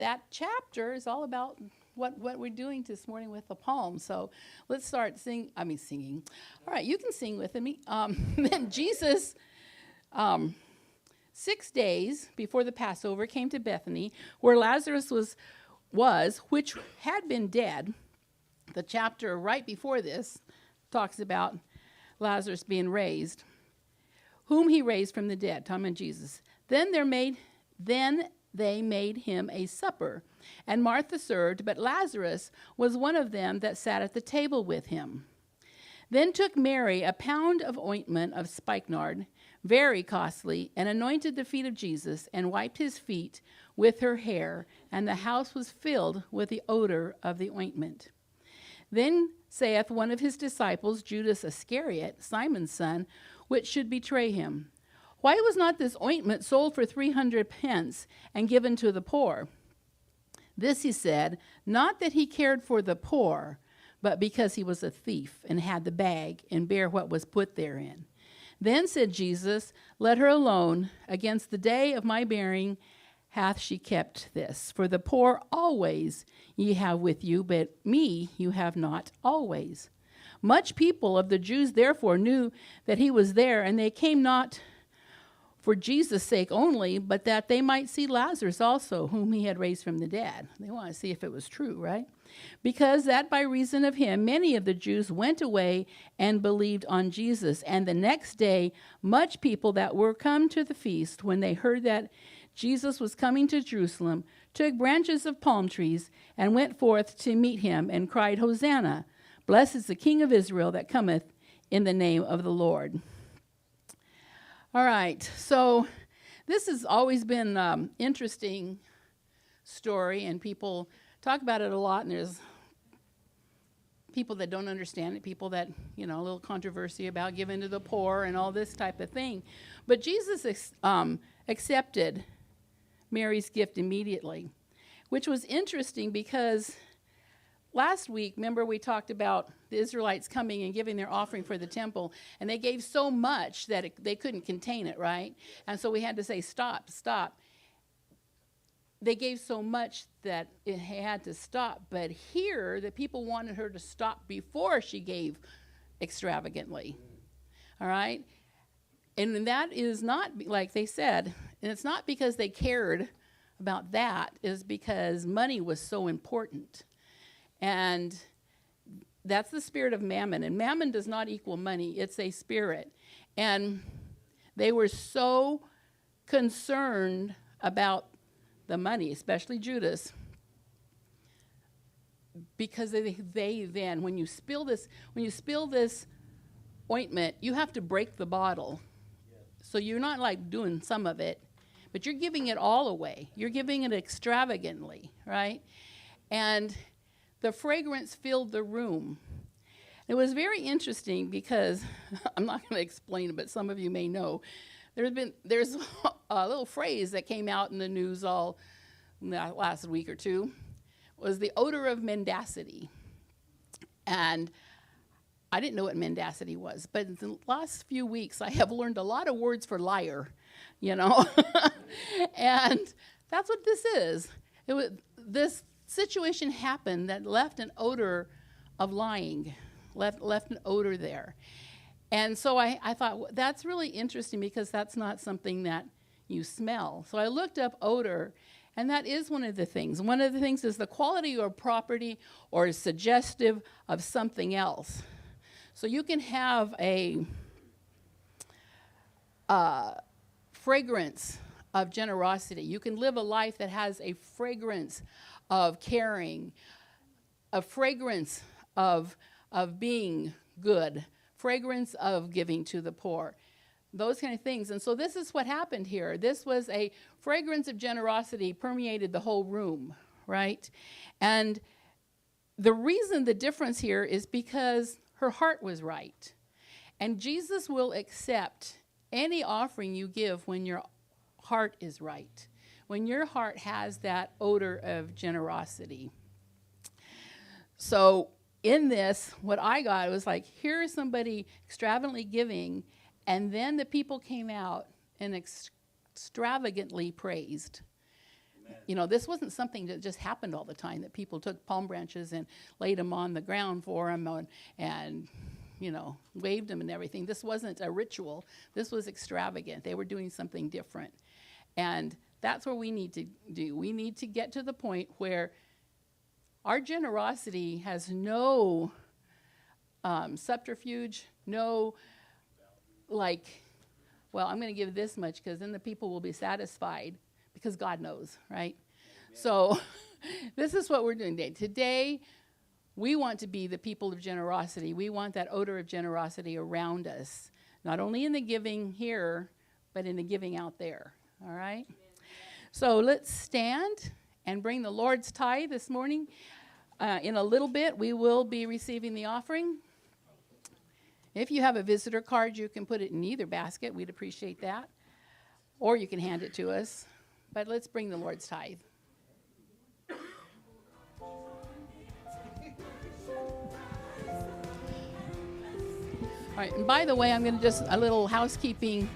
that chapter is all about what we're doing this morning with the palm. So let's start singing. All right, you can sing with me. Then Jesus, 6 days before the Passover, came to Bethany, where Lazarus was, which had been dead. The chapter right before this talks about Lazarus being raised, whom he raised from the dead, talking about Jesus. Then they made him a supper, and Martha served, but Lazarus was one of them that sat at the table with him. Then took Mary a pound of ointment of spikenard, very costly, and anointed the feet of Jesus, and wiped his feet with her hair, and the house was filled with the odor of the ointment. Then saith one of his disciples, Judas Iscariot, Simon's son, which should betray him, why was not this ointment sold for 300 pence and given to the poor? This he said, not that he cared for the poor, but because he was a thief, and had the bag, and bare what was put therein. Then said Jesus, let her alone. Against the day of my bearing hath she kept this. For the poor always ye have with you, but me you have not always. Much people of the Jews therefore knew that he was there, and they came not for Jesus' sake only, but that they might see Lazarus also, whom he had raised from the dead. They want to see if it was true, right? Because that by reason of him, many of the Jews went away and believed on Jesus. And the next day, much people that were come to the feast, when they heard that Jesus was coming to Jerusalem, took branches of palm trees and went forth to meet him and cried, Hosanna, blessed is the King of Israel that cometh in the name of the Lord. All right, so this has always been an interesting story, and people talk about it a lot, and there's people that don't understand it, people that, a little controversy about giving to the poor and all this type of thing. But Jesus accepted Mary's gift immediately, which was interesting because last week, remember we talked about the Israelites coming and giving their offering for the temple, and they gave so much that they couldn't contain it, right? And so we had to say, stop. They gave so much that it had to stop. But here, the people wanted her to stop before she gave extravagantly, all right? And that is not, like they said, and it's not because they cared about that, it's because money was so important. And that's the spirit of mammon. And mammon does not equal money. It's a spirit. And they were so concerned about the money, especially Judas, because they then, when you spill this ointment, you have to break the bottle. So you're not like doing some of it, but you're giving it all away. You're giving it extravagantly, right? And the fragrance filled the room. It was very interesting because, I'm not going to explain it, but some of you may know, there's a little phrase that came out in the news all last week or two, was the odor of mendacity. And I didn't know what mendacity was, but in the last few weeks, I have learned a lot of words for liar, and that's what this is. This situation happened that left an odor of lying, left an odor there. And so I thought, well, that's really interesting because that's not something that you smell. So I looked up odor, and that is one of the things. One of the things is the quality or property or is suggestive of something else. So you can have a fragrance of generosity. You can live a life that has a fragrance of caring, a fragrance of being good, fragrance of giving to the poor, those kind of things. And so this is what happened here. This was a fragrance of generosity permeated the whole room, right? And the reason the difference here is because her heart was right. And Jesus will accept any offering you give when your heart is right, when your heart has that odor of generosity. So in this, what I got was like, here is somebody extravagantly giving, and then the people came out and extravagantly praised. This wasn't something that just happened all the time, that people took palm branches and laid them on the ground for them and waved them and everything. This wasn't a ritual. This was extravagant. They were doing something different. And that's what we need to do. We need to get to the point where our generosity has no subterfuge, no I'm going to give this much because then the people will be satisfied, because God knows, right? Amen. So this is what we're doing today. Today, we want to be the people of generosity. We want that odor of generosity around us, not only in the giving here, but in the giving out there, all right? Amen. So let's stand and bring the Lord's tithe this morning. In a little bit, we will be receiving the offering. If you have a visitor card, you can put it in either basket. We'd appreciate that. Or you can hand it to us. But let's bring the Lord's tithe. All right, and by the way, I'm going to just a little housekeeping.